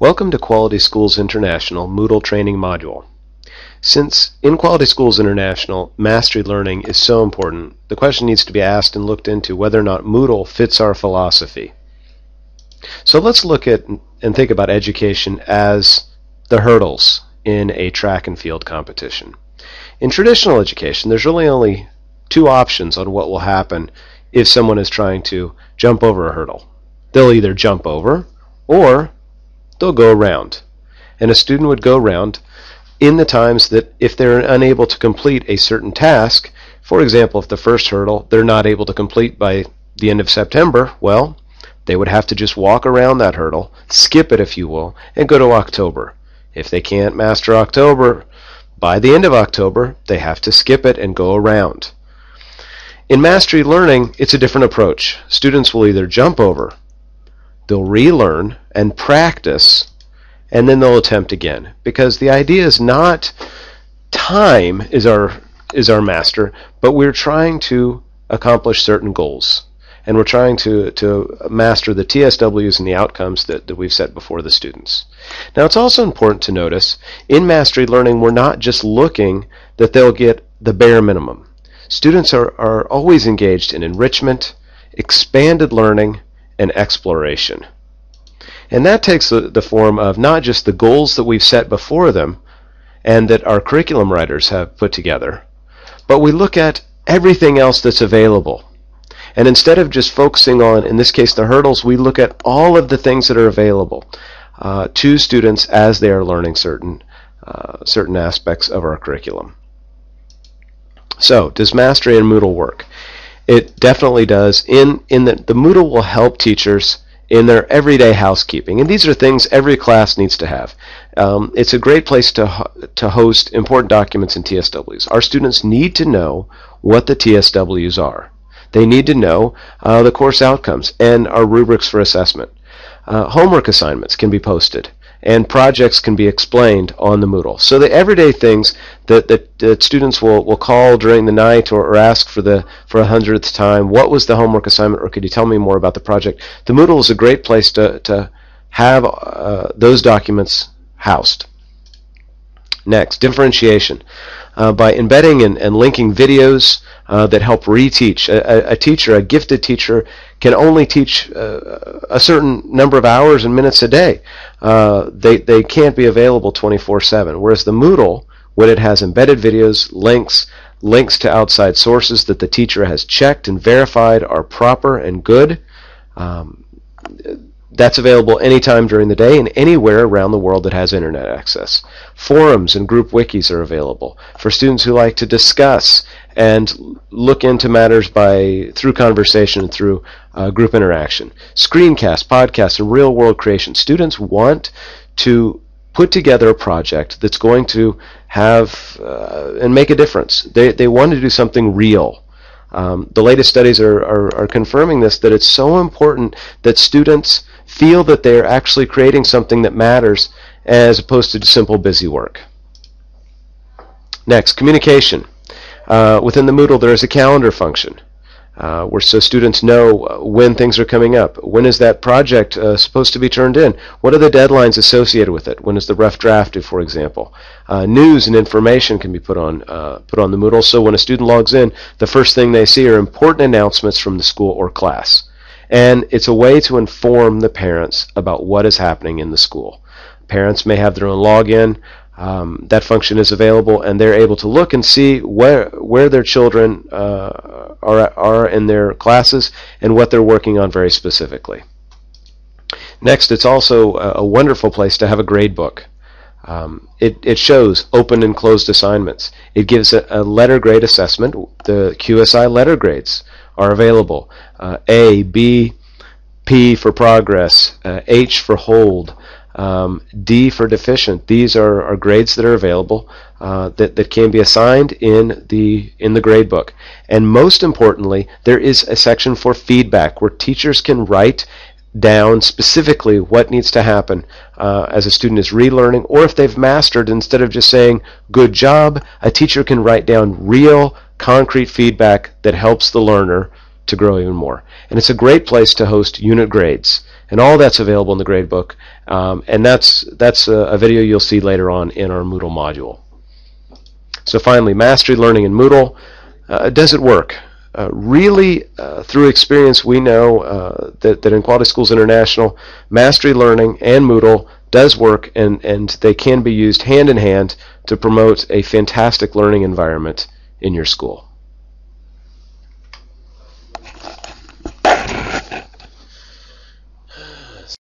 Welcome to Quality Schools International Moodle Training Module. Since in Quality Schools International, mastery learning is so important, the question needs to be asked and looked into whether or not Moodle fits our philosophy. So let's look at and think about education as the hurdles in a track and field competition. In traditional education, there's really only two options on what will happen if someone is trying to jump over a hurdle. They'll either jump over or they'll go around. And a student would go around in the times that if they're unable to complete a certain task, for example, if the first hurdle they're not able to complete by the end of September, well, they would have to just walk around that hurdle, skip it if you will, and go to October. If they can't master October, by the end of October, they have to skip it and go around. In mastery learning, it's a different approach. Students will either jump over, they'll relearn and practice, and then they'll attempt again. Because the idea is not time is our master, but we're trying to accomplish certain goals. And we're trying to master the TSWs and the outcomes that we've set before the students. Now it's also important to notice, in mastery learning, we're not just looking that they'll get the bare minimum. Students are always engaged in enrichment, expanded learning, and exploration. And that takes the form of not just the goals that we've set before them and that our curriculum writers have put together, but we look at everything else that's available. And instead of just focusing on, in this case, the hurdles, we look at all of the things that are available to students as they are learning certain aspects of our curriculum. So, does mastery in Moodle work? It definitely does. In that the Moodle will help teachers in their everyday housekeeping, and these are things every class needs to have. It's a great place to host important documents and TSWs. Our students need to know what the TSWs are. They need to know the course outcomes and our rubrics for assessment. Homework assignments can be posted, and projects can be explained on the Moodle. So the everyday things that students will call during the night or ask for a 100th time, what was the homework assignment, or could you tell me more about the project? The Moodle is a great place to have those documents housed. Next, differentiation. By embedding and linking videos that help reteach. A gifted teacher, can only teach a certain number of hours and minutes a day. They can't be available 24/7. Whereas the Moodle, when it has embedded videos, links to outside sources that the teacher has checked and verified are proper and good, that's available anytime during the day and anywhere around the world that has internet access. Forums and group wikis are available for students who like to discuss and look into matters through conversation and through group interaction. Screencasts, podcasts, and real-world creation. Students want to put together a project that's going to have and make a difference. They want to do something real. The latest studies are confirming this, that it's so important that students feel that they're actually creating something that matters as opposed to simple busy work. Next, communication. Within the Moodle there is a calendar function where so students know when things are coming up. When is that project supposed to be turned in? What are the deadlines associated with it? When is the rough draft due, for example? News and information can be put on the Moodle, so when a student logs in, the first thing they see are important announcements from the school or class. And it's a way to inform the parents about what is happening in the school. Parents may have their own login. That function is available, and they're able to look and see where their children are in their classes and what they're working on very specifically. Next, it's also a wonderful place to have a grade book. It shows open and closed assignments. It gives a letter grade assessment. The QSI letter grades are available. A, B, P for progress, H for hold, D for deficient. These are grades that are available that can be assigned in the grade book. And most importantly, there is a section for feedback where teachers can write down specifically what needs to happen as a student is relearning, or if they've mastered, instead of just saying good job, a teacher can write down real concrete feedback that helps the learner to grow even more. And it's a great place to host unit grades. And all that's available in the gradebook, And that's a video you'll see later on in our Moodle module. So finally, Mastery Learning in Moodle. Does it work? Really, through experience, we know that in Quality Schools International, Mastery Learning and Moodle does work, and they can be used hand in hand to promote a fantastic learning environment in your school.